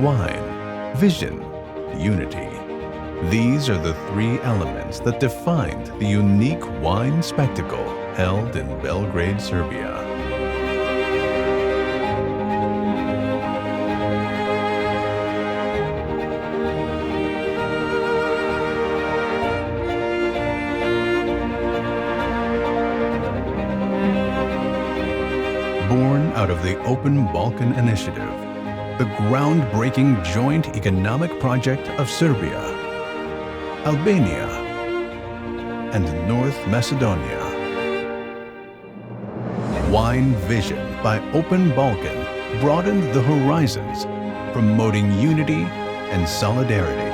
wine, vision, unity. These are the three elements that defined the unique wine spectacle held in Belgrade, Serbia. Born out of the Open Balkan Initiative, the groundbreaking joint economic project of Serbia, Albania, and North Macedonia. Wine Vision by Open Balkan broadened the horizons, promoting unity and solidarity.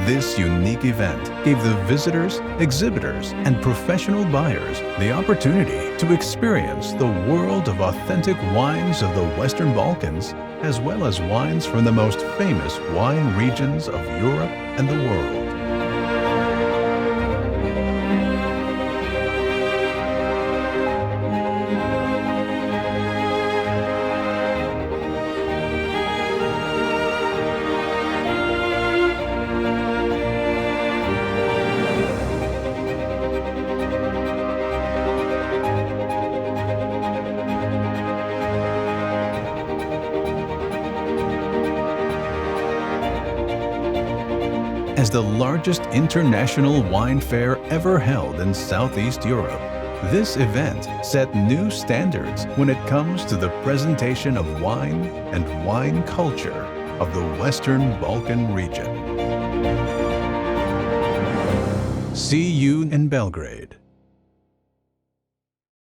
This unique event gave the visitors, exhibitors, and professional buyers the opportunity to experience the world of authentic wines of the Western Balkans, as well as wines from the most famous wine regions of Europe and the world. As the largest international wine fair ever held in Southeast Europe, this event set new standards when it comes to the presentation of wine and wine culture of the Western Balkan region. See you in Belgrade.